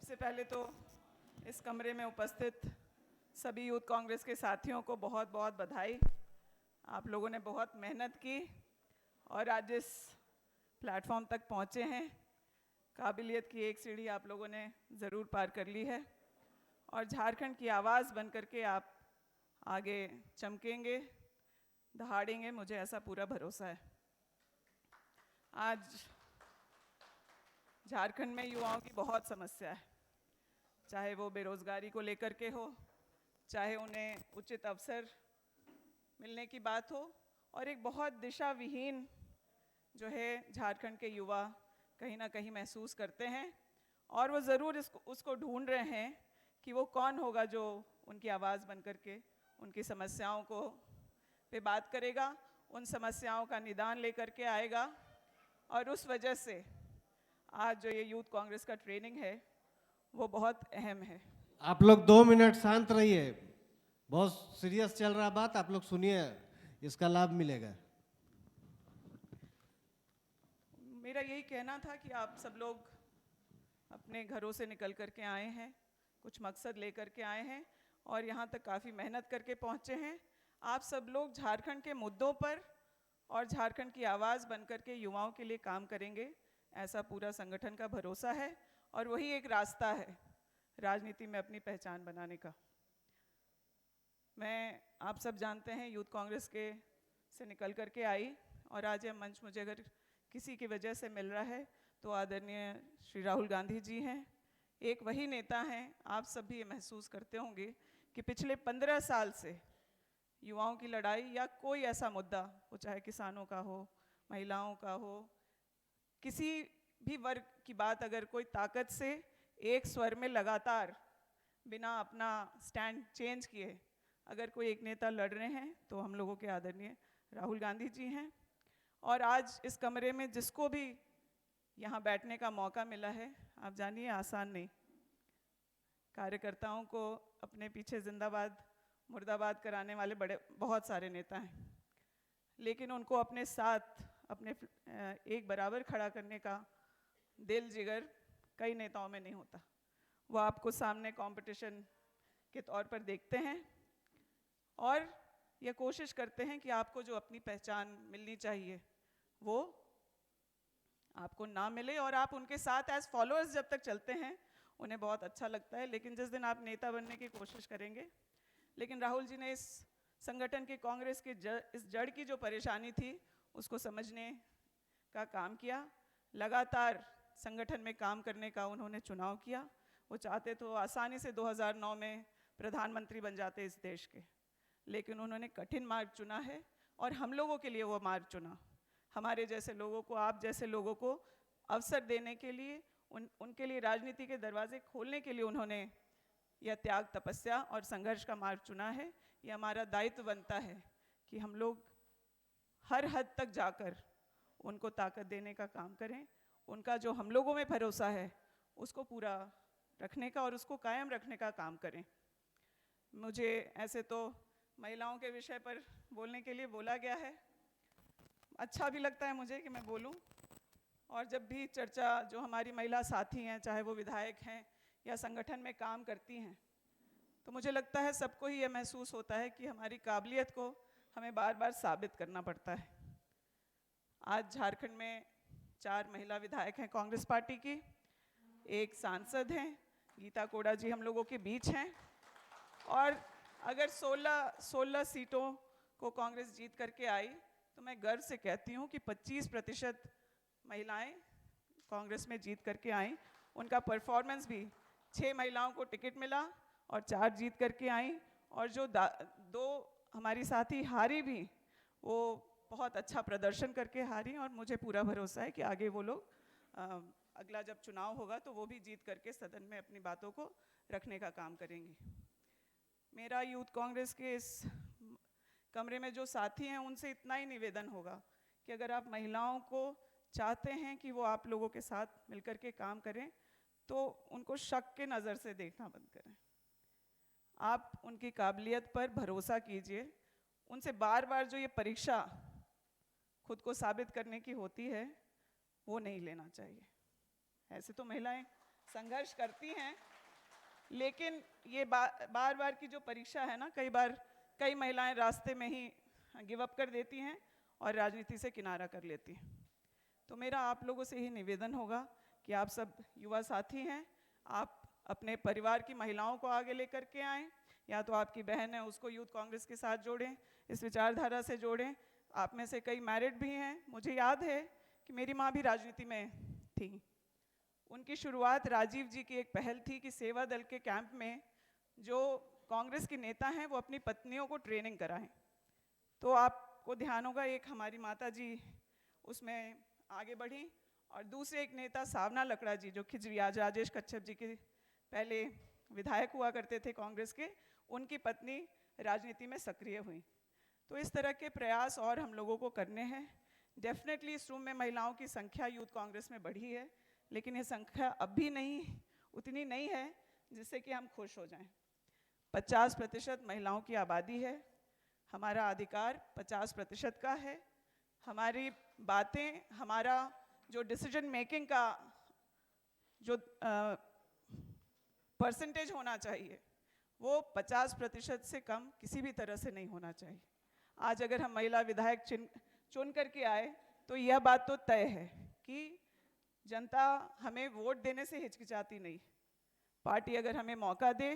सबसे पहले तो इस कमरे में उपस्थित सभी यूथ कांग्रेस के साथियों को बहुत बहुत बधाई। आप लोगों ने बहुत मेहनत की और आज इस प्लेटफॉर्म तक पहुँचे हैं। काबिलियत की एक सीढ़ी आप लोगों ने ज़रूर पार कर ली है और झारखंड की आवाज़ बन करके आप आगे चमकेंगे, दहाड़ेंगे, मुझे ऐसा पूरा भरोसा है। आज झारखंड में युवाओं की बहुत समस्या है, चाहे वो बेरोज़गारी को लेकर के हो, चाहे उन्हें उचित अवसर मिलने की बात हो, और एक बहुत दिशा विहीन जो है झारखंड के युवा कहीं ना कहीं महसूस करते हैं और वो ज़रूर उसको ढूंढ रहे हैं कि वो कौन होगा जो उनकी आवाज़ बन करके उनकी समस्याओं को पे बात करेगा, उन समस्याओं का निदान लेकर के आएगा। और उस वजह से आज जो ये यूथ कांग्रेस का ट्रेनिंग है वो बहुत अहम है। आप लोग 2 मिनट शांत रहिए, बहुत सीरियस चल रहा बात, आप लोग सुनिए, इसका लाभ मिलेगा। मेरा यही कहना था कि आप सब लोग अपने घरों से निकल कर के आए हैं, कुछ मकसद लेकर के आए हैं और यहाँ तक काफ़ी मेहनत करके पहुँचे हैं। आप सब लोग झारखंड के मुद्दों पर और झारखंड की आवाज़ बन कर के युवाओं के लिए काम करेंगे, ऐसा पूरा संगठन का भरोसा है और वही एक रास्ता है राजनीति में अपनी पहचान बनाने का। मैं आप सब जानते हैं यूथ कांग्रेस के से निकल कर के आई और आज यह मंच मुझे अगर किसी की वजह से मिल रहा है तो आदरणीय श्री राहुल गांधी जी हैं। एक वही नेता हैं, आप सब भी ये महसूस करते होंगे कि पिछले 15 साल से युवाओं की लड़ाई या कोई ऐसा मुद्दा, वो चाहे किसानों का हो, महिलाओं का हो, किसी भी वर्ग की बात, अगर कोई ताकत से एक स्वर में लगातार बिना अपना स्टैंड चेंज किए अगर कोई एक नेता लड़ रहे हैं तो हम लोगों के आदरणीय राहुल गांधी जी हैं। और आज इस कमरे में जिसको भी यहाँ बैठने का मौका मिला है, आप जानिए आसान नहीं। कार्यकर्ताओं को अपने पीछे जिंदाबाद मुर्दाबाद कराने वाले बहुत सारे नेता हैं, लेकिन उनको अपने साथ अपने एक बराबर खड़ा करने का दिल जिगर कई नेताओं में नहीं होता। वो आपको सामने कंपटीशन के तौर पर देखते हैं और ये कोशिश करते हैं कि आपको जो अपनी पहचान मिलनी चाहिए वो आपको ना मिले और आप उनके साथ एज फॉलोअर्स जब तक चलते हैं उन्हें बहुत अच्छा लगता है, लेकिन जिस दिन आप नेता बनने की कोशिश करेंगे। लेकिन राहुल जी ने इस संगठन के कांग्रेस के इस जड़ की जो परेशानी थी उसको समझने का काम किया, लगातार संगठन में काम करने का उन्होंने चुनाव किया। वो चाहते तो आसानी से 2009 में प्रधानमंत्री बन जाते इस देश के, लेकिन उन्होंने कठिन मार्ग चुना है और हम लोगों के लिए वो मार्ग चुना। हमारे जैसे लोगों को, आप जैसे लोगों को अवसर देने के लिए, उनके लिए राजनीति के दरवाजे खोलने के लिए उन्होंने यह त्याग, तपस्या और संघर्ष का मार्ग चुना है। यह हमारा दायित्व बनता है कि हम लोग हर हद तक जाकर उनको ताकत देने का काम करें, उनका जो हम लोगों में भरोसा है उसको पूरा रखने का और उसको कायम रखने का काम करें। मुझे ऐसे तो महिलाओं के विषय पर बोलने के लिए बोला गया है, अच्छा भी लगता है मुझे कि मैं बोलूं। और जब भी चर्चा, जो हमारी महिला साथी हैं, चाहे वो विधायक हैं या संगठन में काम करती हैं, तो मुझे लगता है सबको ही ये महसूस होता है कि हमारी काबिलियत को हमें बार बार साबित करना पड़ता है। आज झारखंड में 4 महिला विधायक हैं कांग्रेस पार्टी की, एक सांसद हैं, गीता कोड़ा जी हम लोगों के बीच हैं, और अगर 16 सीटों को कांग्रेस जीत करके आई तो मैं गर्व से कहती हूँ कि 25% महिलाएं कांग्रेस में जीत करके आई। उनका परफॉर्मेंस भी, 6 महिलाओं को टिकट मिला और 4 जीत करके आई, और जो 2 हमारी साथी हारी भी, वो बहुत अच्छा प्रदर्शन करके हारी, और मुझे पूरा भरोसा है कि आगे वो लोग अगला जब चुनाव होगा तो वो भी जीत करके सदन में अपनी बातों को रखने का काम करेंगी। मेरा यूथ कांग्रेस के इस कमरे में जो साथी हैं उनसे इतना ही निवेदन होगा कि अगर आप महिलाओं को चाहते हैं कि वो आप लोगों के साथ मिलकर के काम करें तो उनको शक के नज़र से देखना बंद करें। आप उनकी काबिलियत पर भरोसा कीजिए। उनसे बार बार जो ये परीक्षा खुद को साबित करने की होती है वो नहीं लेना चाहिए। ऐसे तो महिलाएं संघर्ष करती हैं, लेकिन ये बार बार की जो परीक्षा है ना, कई महिलाएं रास्ते में ही गिव अप कर देती हैं और राजनीति से किनारा कर लेती हैं। तो मेरा आप लोगों से ही निवेदन होगा कि आप सब युवा साथी हैं, आप अपने परिवार की महिलाओं को आगे लेकर के आएँ, या तो आपकी बहन है उसको यूथ कांग्रेस के साथ जोड़ें, इस विचारधारा से जोड़ें। आप में से कई मैरिड भी हैं। मुझे याद है कि मेरी माँ भी राजनीति में थी। उनकी शुरुआत राजीव जी की एक पहल थी कि सेवा दल के कैंप में जो कांग्रेस के नेता हैं वो अपनी पत्नियों को ट्रेनिंग कराएं। तो आपको ध्यान होगा, एक हमारी माता जी उसमें आगे बढ़ी, और दूसरे एक नेता सावना लकड़ा जी जो खिजरी, आज राजेश कच्छप जी के पहले विधायक हुआ करते थे कांग्रेस के, उनकी पत्नी राजनीति में सक्रिय हुई। तो इस तरह के प्रयास और हम लोगों को करने हैं। डेफिनेटली इस रूम में महिलाओं की संख्या यूथ कांग्रेस में बढ़ी है, लेकिन ये संख्या अब भी उतनी नहीं है जिससे कि हम खुश हो जाएं। 50% महिलाओं की आबादी है, हमारा अधिकार 50% का है, हमारी बातें, हमारा जो डिसीजन मेकिंग का जो परसेंटेज होना चाहिए वो 50% से कम किसी भी तरह से नहीं होना चाहिए। आज अगर हम महिला विधायक चुन करके आए तो यह बात तो तय है कि जनता हमें वोट देने से हिचकिचाती नहीं। पार्टी अगर हमें मौका दे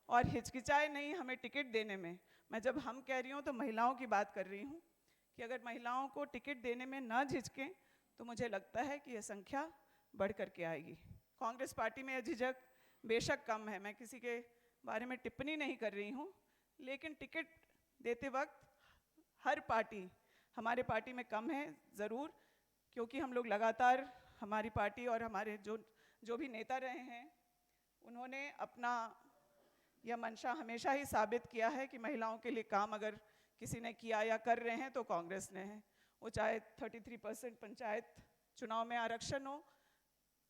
और हिचकिचाए नहीं हमें टिकट देने में, मैं जब हम कह रही हूँ तो महिलाओं की बात कर रही हूँ, कि अगर महिलाओं को टिकट देने में न झिझकें तो मुझे लगता है कि यह संख्या बढ़ करके आएगी। कांग्रेस पार्टी में यह झिझक बेशक कम है, मैं किसी के बारे में टिप्पणी नहीं कर रही हूँ, लेकिन टिकट देते वक्त हर पार्टी हमारे पार्टी में कम है ज़रूर, क्योंकि हम लोग लगातार, हमारी पार्टी और हमारे जो भी नेता रहे हैं उन्होंने अपना यह मंशा हमेशा ही साबित किया है कि महिलाओं के लिए काम अगर किसी ने किया या कर रहे हैं तो कांग्रेस ने है। वो चाहे 33% पंचायत चुनाव में आरक्षण हो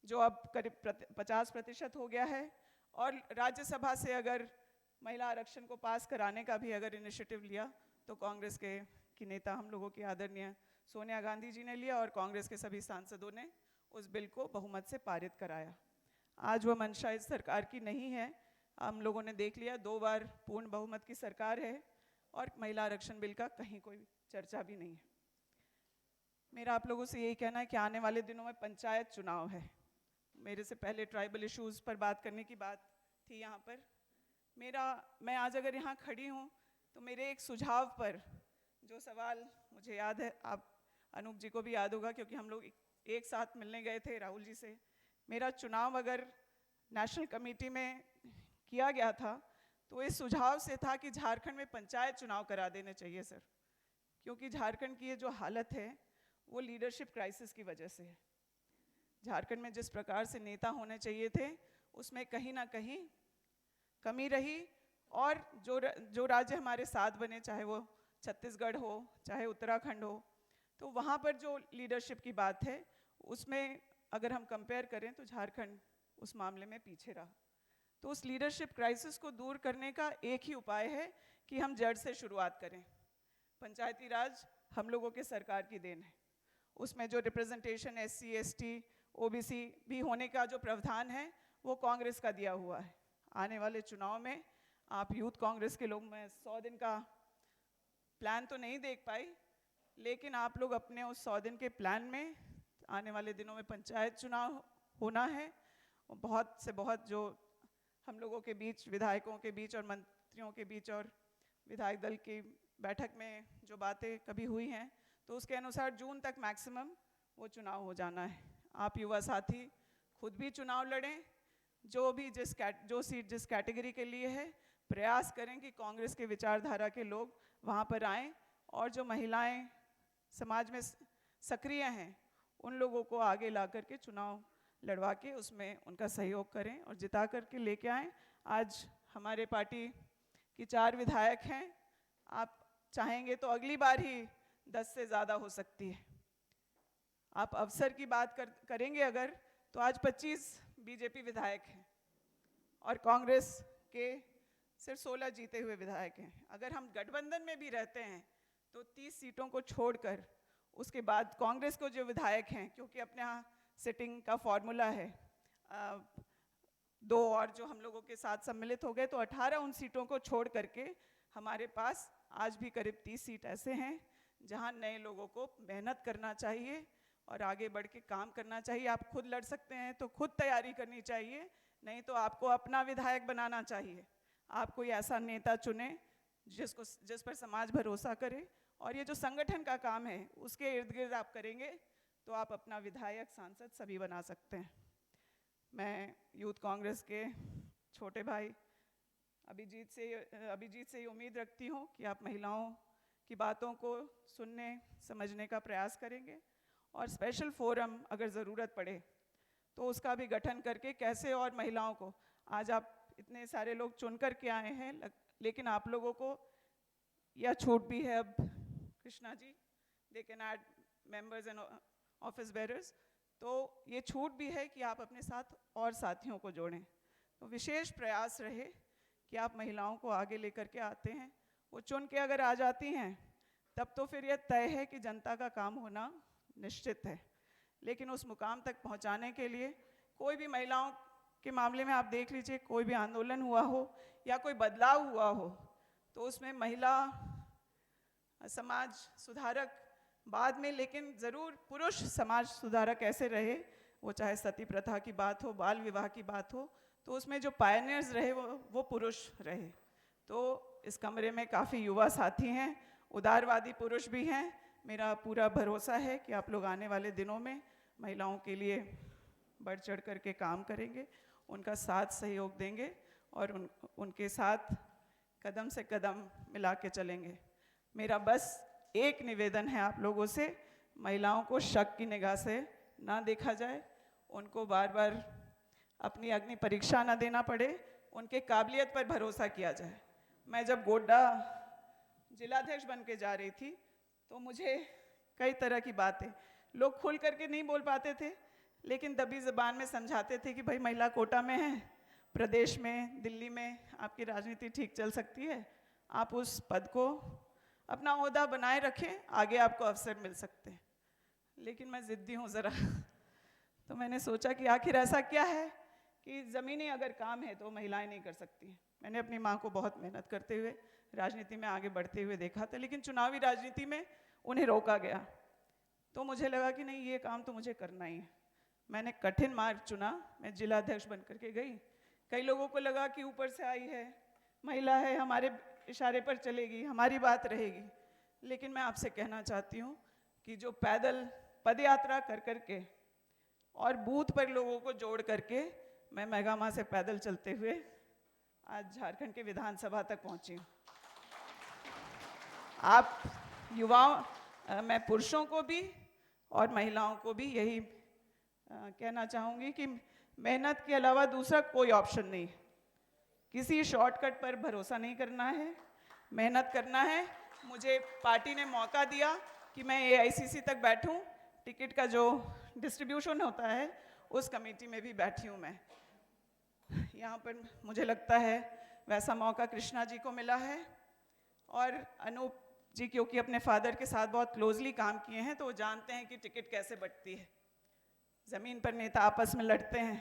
जो अब करीब 50% हो गया है, और राज्यसभा से अगर महिला आरक्षण को पास कराने का भी अगर इनिशिएटिव लिया तो कांग्रेस की नेता हम लोगों की आदरणीय सोनिया गांधी जी ने लिया और कांग्रेस के सभी सांसदों ने उस बिल को बहुमत से पारित कराया। आज वह मंशा इस सरकार की नहीं है, हम लोगों ने देख लिया 2 बार पूर्ण बहुमत की सरकार है और महिला आरक्षण बिल का कहीं कोई चर्चा भी नहीं है। मेरा आप लोगों से यही कहना है कि आने वाले दिनों में पंचायत चुनाव है। मेरे से पहले ट्राइबल इश्यूज़ पर बात करने की बात थी यहाँ पर। मैं आज अगर यहाँ खड़ी हूँ तो मेरे एक सुझाव पर जो सवाल मुझे याद है, आप अनूप जी को भी याद होगा क्योंकि हम लोग एक साथ मिलने गए थे राहुल जी से, मेरा चुनाव अगर नेशनल कमेटी में किया गया था तो इस सुझाव से था कि झारखंड में पंचायत चुनाव करा देने चाहिए सर, क्योंकि झारखंड की ये जो हालत है वो लीडरशिप क्राइसिस की वजह से है। झारखंड में जिस प्रकार से नेता होने चाहिए थे उसमें कहीं ना कहीं कमी रही, और जो राज्य हमारे साथ बने, चाहे वो छत्तीसगढ़ हो चाहे उत्तराखंड हो, तो वहाँ पर जो लीडरशिप की बात है उसमें अगर हम कंपेयर करें तो झारखंड उस मामले में पीछे रहा। तो उस लीडरशिप क्राइसिस को दूर करने का एक ही उपाय है कि हम जड़ से शुरुआत करें। पंचायती राज हम लोगों के सरकार की देन है, उसमें जो रिप्रेजेंटेशन SC ST OBC भी होने का जो प्रावधान है वो कांग्रेस का दिया हुआ है। आने वाले चुनाव में आप यूथ कांग्रेस के लोग, मैं 100 दिन का प्लान तो नहीं देख पाई, लेकिन आप लोग अपने उस 100 दिन के प्लान में आने वाले दिनों में पंचायत चुनाव होना है, और बहुत से बहुत जो हम लोगों के बीच, विधायकों के बीच और मंत्रियों के बीच और विधायक दल की बैठक में जो बातें कभी हुई हैं तो उसके अनुसार जून तक मैक्सिमम वो चुनाव हो जाना है। आप युवा साथी खुद भी चुनाव लड़ें, जो सीट जिस कैटेगरी के लिए है, प्रयास करें कि कांग्रेस के विचारधारा के लोग वहाँ पर आएँ, और जो महिलाएं समाज में सक्रिय हैं उन लोगों को आगे ला करके चुनाव लड़वा के उसमें उनका सहयोग करें और जिता करके लेके आएँ। आज हमारे पार्टी की 4 विधायक हैं, आप चाहेंगे तो अगली बार ही 10 से ज़्यादा हो सकती है। आप अवसर की बात करेंगे अगर, तो आज 25 बीजेपी विधायक हैं और कांग्रेस के सिर्फ 16 जीते हुए विधायक हैं। अगर हम गठबंधन में भी रहते हैं तो 30 सीटों को छोड़कर उसके बाद कांग्रेस को जो विधायक हैं, क्योंकि अपने यहाँ सिटिंग का फॉर्मूला है, 2 और जो हम लोगों के साथ सम्मिलित हो गए, तो 18 उन सीटों को छोड़ करके हमारे पास आज भी करीब 30 सीट ऐसे हैं जहां नए लोगों को मेहनत करना चाहिए और आगे बढ़ के काम करना चाहिए। आप खुद लड़ सकते हैं तो खुद तैयारी करनी चाहिए, नहीं तो आपको अपना विधायक बनाना चाहिए। आप कोई ऐसा नेता चुने जिस पर समाज भरोसा करे, और ये जो संगठन का काम है उसके इर्द गिर्द आप करेंगे तो आप अपना विधायक, सांसद सभी बना सकते हैं। मैं यूथ कांग्रेस के छोटे भाई अभिजीत से ये उम्मीद रखती हूँ कि आप महिलाओं की बातों को सुनने समझने का प्रयास करेंगे, और स्पेशल फोरम अगर ज़रूरत पड़े तो उसका भी गठन करके कैसे और महिलाओं को, आज आप इतने सारे लोग चुन कर के आए हैं, लेकिन आप लोगों को यह छूट भी है अब, Krishna ji, they can add members and office bearers, तो ये छूट भी है कि आप अपने साथ और साथियों को जोड़ें। तो विशेष प्रयास रहे कि आप महिलाओं को आगे लेकर के आते हैं। वो चुन के अगर आ जाती हैं तब तो फिर यह तय है कि जनता का काम होना निश्चित है, लेकिन उस मुकाम तक पहुंचाने के लिए कोई भी महिलाओं के मामले में आप देख लीजिए, कोई भी आंदोलन हुआ हो या कोई बदलाव हुआ हो तो उसमें महिला समाज सुधारक बाद में, लेकिन ज़रूर पुरुष समाज सुधारक ऐसे रहे, वो चाहे सती प्रथा की बात हो, बाल विवाह की बात हो, तो उसमें जो पायनियर्स रहे वो पुरुष रहे। तो इस कमरे में काफ़ी युवा साथी हैं, उदारवादी पुरुष भी हैं। मेरा पूरा भरोसा है कि आप लोग आने वाले दिनों में महिलाओं के लिए बढ़ चढ़ कर के काम करेंगे, उनका साथ सहयोग देंगे और उनके साथ कदम से कदम मिला के चलेंगे। मेरा बस एक निवेदन है आप लोगों से, महिलाओं को शक की निगाह से ना देखा जाए, उनको बार बार अपनी अग्नि परीक्षा ना देना पड़े, उनके काबिलियत पर भरोसा किया जाए। मैं जब गोड्डा जिलाध्यक्ष बन के जा रही थी तो मुझे कई तरह की बातें लोग खुल करके नहीं बोल पाते थे, लेकिन दबी ज़बान में समझाते थे कि भाई महिला कोटा में है, प्रदेश में, दिल्ली में आपकी राजनीति ठीक चल सकती है, आप उस पद को अपना ओहदा बनाए रखें, आगे आपको अवसर मिल सकते हैं। लेकिन मैं ज़िद्दी हूँ ज़रा तो मैंने सोचा कि आखिर ऐसा क्या है कि ज़मीनी अगर काम है तो महिलाएं नहीं कर सकती हैं। मैंने अपनी माँ को बहुत मेहनत करते हुए राजनीति में आगे बढ़ते हुए देखा था, लेकिन चुनावी राजनीति में उन्हें रोका गया, तो मुझे लगा कि नहीं, ये काम तो मुझे करना ही है। मैंने कठिन मार्ग चुना, मैं जिलाध्यक्ष बन करके गई। कई लोगों को लगा कि ऊपर से आई है, महिला है, हमारे इशारे पर चलेगी, हमारी बात रहेगी, लेकिन मैं आपसे कहना चाहती हूँ कि जो पैदल पदयात्रा कर करके और बूथ पर लोगों को जोड़ करके मैं मेगामा से पैदल चलते हुए आज झारखंड के विधानसभा तक पहुँची हूँ। आप युवाओं, मैं पुरुषों को भी और महिलाओं को भी यही कहना चाहूँगी कि मेहनत के अलावा दूसरा कोई ऑप्शन नहीं, किसी शॉर्टकट पर भरोसा नहीं करना है, मेहनत करना है। मुझे पार्टी ने मौका दिया कि मैं AICC तक बैठूं, टिकट का जो डिस्ट्रीब्यूशन होता है उस कमेटी में भी बैठी हूं मैं। यहाँ पर मुझे लगता है वैसा मौका कृष्णा जी को मिला है, और अनूप जी क्योंकि अपने फादर के साथ बहुत क्लोजली काम किए हैं तो वो जानते हैं कि टिकट कैसे बंटती है। ज़मीन पर नेता आपस में लड़ते हैं,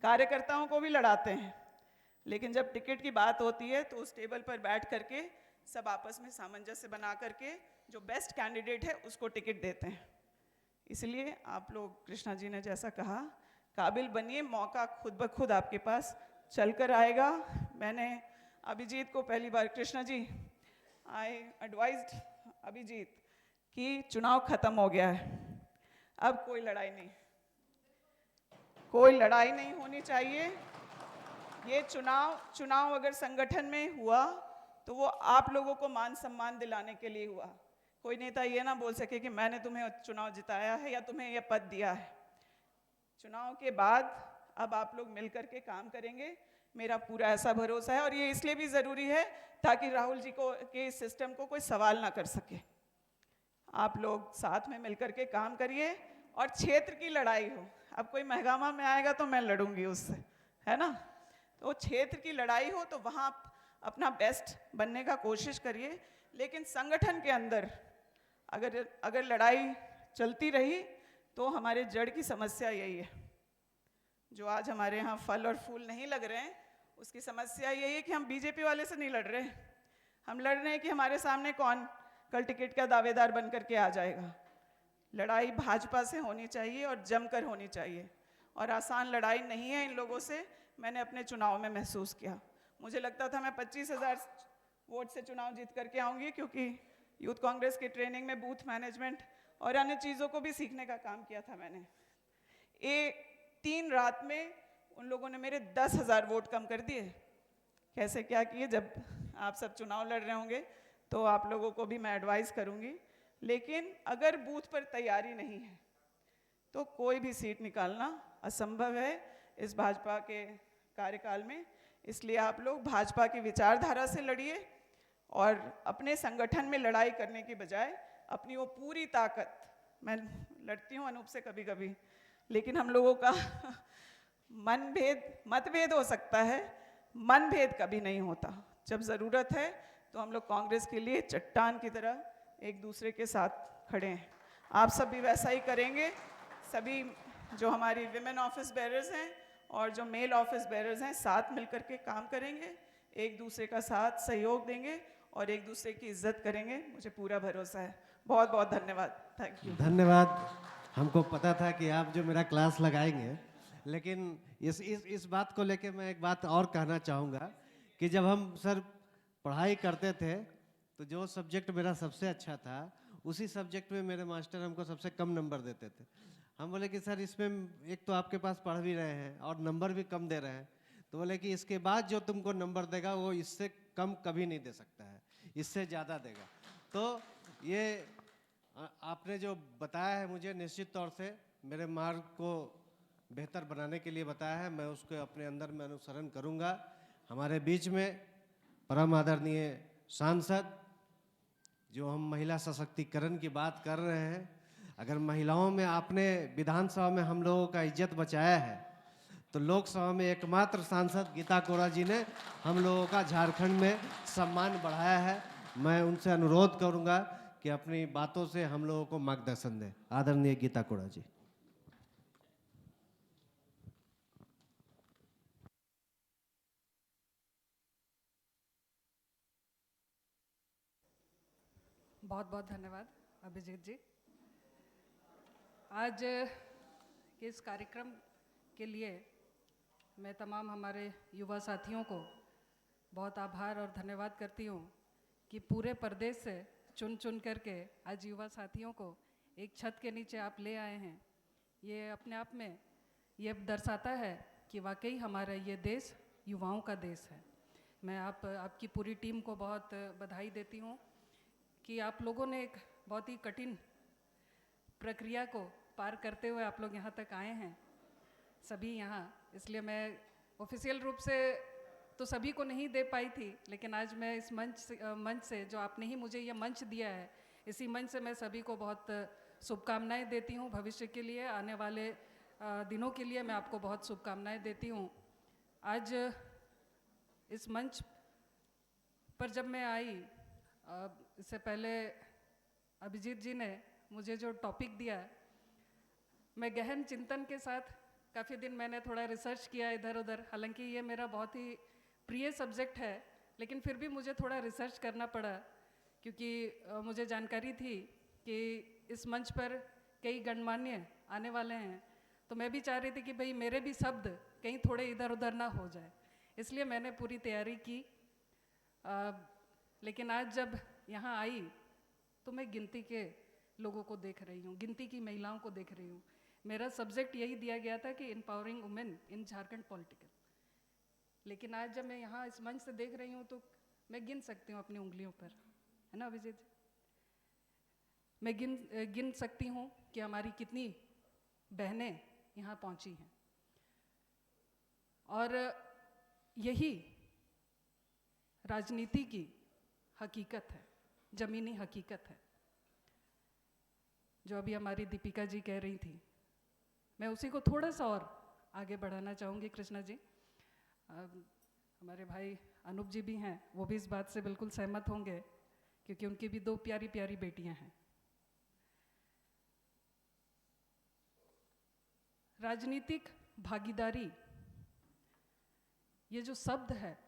कार्यकर्ताओं को भी लड़ाते हैं, लेकिन जब टिकट की बात होती है तो उस टेबल पर बैठ करके सब आपस में सामंजस्य बना करके जो बेस्ट कैंडिडेट है उसको टिकट देते हैं। इसलिए आप लोग, कृष्णा जी ने जैसा कहा, काबिल बनिए, मौका खुद ब खुद आपके पास चल कर आएगा। मैंने अभिजीत को पहली बार, कृष्णा जी, आई एडवाइज्ड अभिजीत कि चुनाव खत्म हो गया है, अब कोई लड़ाई नहीं, कोई लड़ाई नहीं होनी चाहिए। ये चुनाव अगर संगठन में हुआ तो वो आप लोगों को मान सम्मान दिलाने के लिए हुआ। कोई नेता ये ना बोल सके कि मैंने तुम्हें चुनाव जिताया है या तुम्हें यह पद दिया है। चुनाव के बाद अब आप लोग मिलकर के काम करेंगे, मेरा पूरा ऐसा भरोसा है। और ये इसलिए भी ज़रूरी है ताकि राहुल जी को के इस सिस्टम को कोई सवाल ना कर सके। आप लोग साथ में मिलकर के काम करिए और क्षेत्र की लड़ाई हो। अब कोई महगामा में आएगा तो मैं लड़ूंगी उससे, है ना? तो क्षेत्र की लड़ाई हो तो वहाँ अपना बेस्ट बनने का कोशिश करिए, लेकिन संगठन के अंदर अगर लड़ाई चलती रही तो हमारे जड़ की समस्या यही है, जो आज हमारे यहाँ फल और फूल नहीं लग रहे हैं, उसकी समस्या यही है कि हम बीजेपी वाले से नहीं लड़ रहे। हम लड़ रहे हैं कि हमारे सामने कौन कल टिकट का दावेदार बन करके आ जाएगा। लड़ाई भाजपा से होनी चाहिए और जमकर होनी चाहिए, और आसान लड़ाई नहीं है इन लोगों से। मैंने अपने चुनाव में महसूस किया। मुझे लगता था मैं 25,000 वोट से चुनाव जीत करके आऊँगी, क्योंकि यूथ कांग्रेस की ट्रेनिंग में बूथ मैनेजमेंट और अन्य चीज़ों को भी सीखने का काम किया था मैंने। 3 रात में उन लोगों ने मेरे 10,000 वोट कम कर दिए। कैसे क्या किए? जब आप सब चुनाव लड़ रहे होंगे तो आप लोगों को भी मैं एडवाइस करूँगी। लेकिन अगर बूथ पर तैयारी नहीं है तो कोई भी सीट निकालना असंभव है इस भाजपा के कार्यकाल में। इसलिए आप लोग भाजपा की विचारधारा से लड़िए, और अपने संगठन में लड़ाई करने की बजाय अपनी वो पूरी ताकत, मैं लड़ती हूँ अनूप से कभी कभी, लेकिन हम लोगों का मतभेद हो सकता है, मनभेद कभी नहीं होता। जब ज़रूरत है तो हम लोग कांग्रेस के लिए चट्टान की तरह एक दूसरे के साथ खड़े हैं। आप सब भी वैसा ही करेंगे। सभी जो हमारी विमेन ऑफिस बेयरर्स हैं और जो मेल ऑफिस बेयरर्स हैं, साथ मिलकर के काम करेंगे, एक दूसरे का साथ सहयोग देंगे और एक दूसरे की इज्जत करेंगे। मुझे पूरा भरोसा है। बहुत बहुत धन्यवाद। Thank you. धन्यवाद। हमको पता था कि आप जो मेरा क्लास लगाएंगे, लेकिन इस बात को लेके मैं एक बात और कहना चाहूँगा कि जब हम सर पढ़ाई करते थे तो जो सब्जेक्ट मेरा सबसे अच्छा था, उसी सब्जेक्ट में मेरे मास्टर हमको सबसे कम नंबर देते थे। हम बोले कि सर इसमें एक तो आपके पास पढ़ भी रहे हैं और नंबर भी कम दे रहे हैं, तो बोले कि इसके बाद जो तुमको नंबर देगा वो इससे कम कभी नहीं दे सकता है, इससे ज़्यादा देगा। तो ये आपने जो बताया है मुझे, निश्चित तौर से मेरे मार्ग को बेहतर बनाने के लिए बताया है। मैं उसको अपने अंदर में अनुसरण करूँगा। हमारे बीच में परम आदरणीय सांसद, जो हम महिला सशक्तिकरण की बात कर रहे हैं, अगर महिलाओं में आपने विधानसभा में हम लोगों का इज्जत बचाया है, तो लोकसभा में एकमात्र सांसद गीता कोड़ा जी ने हम लोगों का झारखंड में सम्मान बढ़ाया है। मैं उनसे अनुरोध करूंगा कि अपनी बातों से हम लोगों को मार्गदर्शन दें। आदरणीय गीता कोड़ा जी। बहुत बहुत धन्यवाद अभिजीत जी। आज के इस कार्यक्रम के लिए मैं तमाम हमारे युवा साथियों को बहुत आभार और धन्यवाद करती हूँ कि पूरे प्रदेश से चुन चुन करके आज युवा साथियों को एक छत के नीचे आप ले आए हैं। ये अपने आप में ये दर्शाता है कि वाकई हमारा ये देश युवाओं का देश है। मैं आपकी पूरी टीम को बहुत बधाई देती हूँ कि आप लोगों ने एक बहुत ही कठिन प्रक्रिया को पार करते हुए आप लोग यहाँ तक आए हैं सभी यहाँ। इसलिए मैं ऑफिशियल रूप से तो सभी को नहीं दे पाई थी, लेकिन आज मैं इस मंच से जो आपने ही मुझे ये मंच दिया है, इसी मंच से मैं सभी को बहुत शुभकामनाएं देती हूँ। भविष्य के लिए, आने वाले दिनों के लिए मैं आपको बहुत शुभकामनाएं देती हूँ। आज इस मंच पर जब मैं आई, इससे पहले अभिजीत जी ने मुझे जो टॉपिक दिया, मैं गहन चिंतन के साथ काफ़ी दिन मैंने थोड़ा रिसर्च किया इधर उधर। हालांकि ये मेरा बहुत ही प्रिय सब्जेक्ट है, लेकिन फिर भी मुझे थोड़ा रिसर्च करना पड़ा, क्योंकि मुझे जानकारी थी कि इस मंच पर कई गणमान्य आने वाले हैं। तो मैं भी चाह रही थी कि भाई मेरे भी शब्द कहीं थोड़े इधर उधर ना हो जाए, इसलिए मैंने पूरी तैयारी की। लेकिन आज जब यहाँ आई तो मैं गिनती के लोगों को देख रही हूँ, गिनती की महिलाओं को देख रही हूँ। मेरा सब्जेक्ट यही दिया गया था कि empowering women in Jharkhand political, लेकिन आज जब मैं यहाँ इस मंच से देख रही हूँ तो मैं गिन सकती हूँ अपनी उंगलियों पर, है ना अभिजीत? मैं गिन सकती हूँ कि हमारी कितनी बहनें यहाँ पहुँची हैं। और यही राजनीति की हकीकत है, ज़मीनी हकीकत है, जो अभी हमारी दीपिका जी कह रही थी। मैं उसी को थोड़ा सा और आगे बढ़ाना चाहूँगी। कृष्णा जी, हमारे भाई अनूप जी भी हैं, वो भी इस बात से बिल्कुल सहमत होंगे, क्योंकि उनकी भी 2 प्यारी प्यारी बेटियां हैं। राजनीतिक भागीदारी, ये जो शब्द है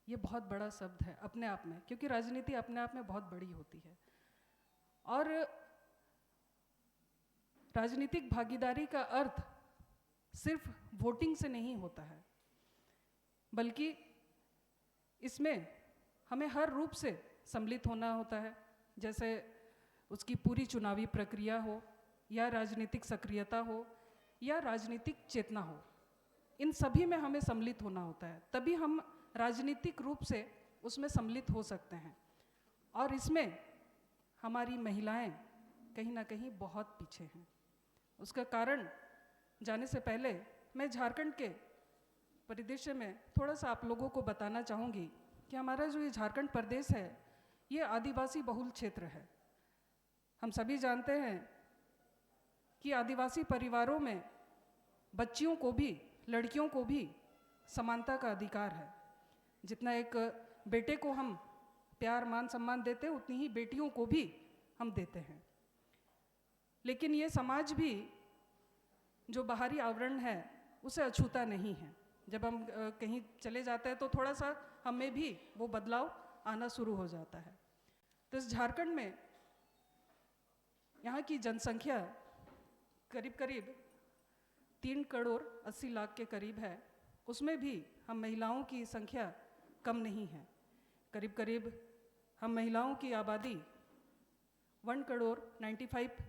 ये बहुत बड़ा शब्द है अपने आप में, क्योंकि राजनीति अपने आप में बहुत बड़ी होती है। और राजनीतिक भागीदारी का अर्थ सिर्फ वोटिंग से नहीं होता है, बल्कि इसमें हमें हर रूप से सम्मिलित होना होता है, जैसे उसकी पूरी चुनावी प्रक्रिया हो, या राजनीतिक सक्रियता हो, या राजनीतिक चेतना हो। इन सभी में हमें सम्मिलित होना होता है, तभी हम राजनीतिक रूप से उसमें सम्मिलित हो सकते हैं। और इसमें हमारी महिलाएं कहीं ना कहीं बहुत पीछे हैं। उसका कारण जाने से पहले मैं झारखंड के परिदृश्य में थोड़ा सा आप लोगों को बताना चाहूँगी कि हमारा जो ये झारखंड प्रदेश है ये आदिवासी बहुल क्षेत्र है। हम सभी जानते हैं कि आदिवासी परिवारों में बच्चियों को भी, लड़कियों को भी समानता का अधिकार है। जितना एक बेटे को हम प्यार मान सम्मान देते हैं, उतनी ही बेटियों को भी हम देते हैं। लेकिन ये समाज भी जो बाहरी आवरण है उसे अछूता नहीं है। जब हम कहीं चले जाते हैं तो थोड़ा सा हमें भी वो बदलाव आना शुरू हो जाता है। तो इस झारखंड में यहाँ की जनसंख्या करीब करीब 3 करोड़ 80 लाख के करीब है। उसमें भी हम महिलाओं की संख्या कम नहीं है। करीब करीब हम महिलाओं की आबादी 1 करोड़ 95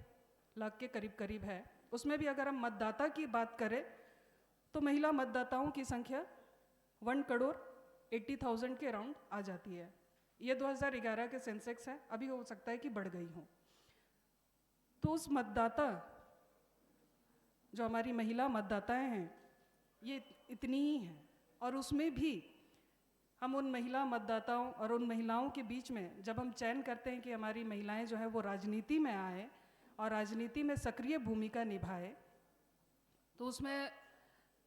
लाख के करीब करीब है। उसमें भी अगर हम मतदाता की बात करें तो महिला मतदाताओं की संख्या 1 करोड़ 80,000 के अराउंड आ जाती है। ये 2011 के सेंसेक्स है, अभी हो सकता है कि बढ़ गई हो। तो उस मतदाता, जो हमारी महिला मतदाताएं हैं, ये इतनी ही हैं। और उसमें भी हम उन महिला मतदाताओं और उन महिलाओं के बीच में जब हम चयन करते हैं कि हमारी महिलाएं जो है वो राजनीति में आए और राजनीति में सक्रिय भूमिका निभाए, तो उसमें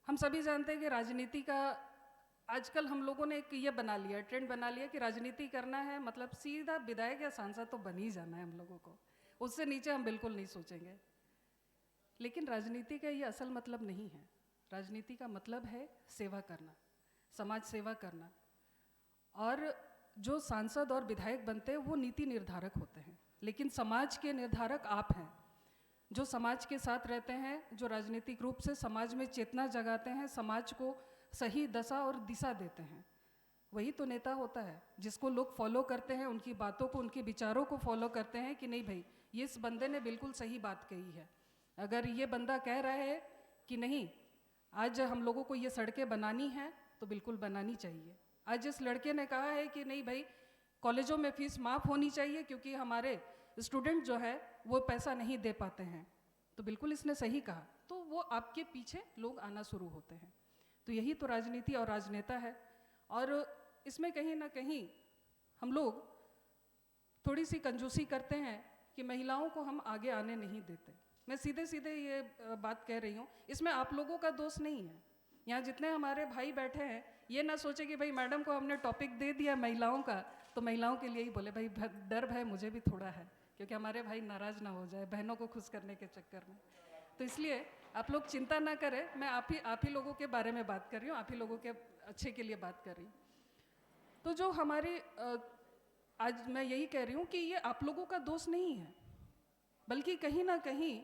हम सभी जानते हैं कि राजनीति का आजकल हम लोगों ने एक ये बना लिया, ट्रेंड बना लिया कि राजनीति करना है मतलब सीधा विधायक या सांसद तो बन ही जाना है हम लोगों को, उससे नीचे हम बिल्कुल नहीं सोचेंगे। लेकिन राजनीति का ये असल मतलब नहीं है। राजनीति का मतलब है सेवा करना, समाज सेवा करना। और जो सांसद और विधायक बनते हैं वो नीति निर्धारक होते हैं, लेकिन समाज के निर्धारक आप हैं, जो समाज के साथ रहते हैं, जो राजनीतिक रूप से समाज में चेतना जगाते हैं, समाज को सही दशा और दिशा देते हैं। वही तो नेता होता है जिसको लोग फॉलो करते हैं, उनकी बातों को, उनके विचारों को फॉलो करते हैं कि नहीं भाई ये इस बंदे ने बिल्कुल सही बात कही है। अगर ये बंदा कह रहा है कि नहीं आज हम लोगों को ये सड़कें बनानी है तो बिल्कुल बनानी चाहिए। आज जिस लड़के ने कहा है कि नहीं भाई कॉलेजों में फीस माफ़ होनी चाहिए क्योंकि हमारे स्टूडेंट जो है वो पैसा नहीं दे पाते हैं, तो बिल्कुल इसने सही कहा। तो वो आपके पीछे लोग आना शुरू होते हैं। तो यही तो राजनीति और राजनेता है। और इसमें कहीं ना कहीं हम लोग थोड़ी सी कंजूसी करते हैं कि महिलाओं को हम आगे आने नहीं देते। मैं सीधे सीधे ये बात कह रही हूँ, इसमें आप लोगों का दोष नहीं है। यहाँ जितने हमारे भाई बैठे हैं ये ना सोचे कि भाई मैडम को हमने टॉपिक दे दिया महिलाओं का तो महिलाओं के लिए ही बोले। भाई डर भय मुझे भी थोड़ा है क्योंकि हमारे भाई नाराज़ ना हो जाए बहनों को खुश करने के चक्कर में। तो इसलिए आप लोग चिंता ना करें, मैं आप ही लोगों के बारे में बात कर रही हूँ, आप ही लोगों के अच्छे के लिए बात कर रही हूँ। तो जो हमारी आज मैं यही कह रही हूँ कि ये आप लोगों का दोष नहीं है, बल्कि कहीं ना कहीं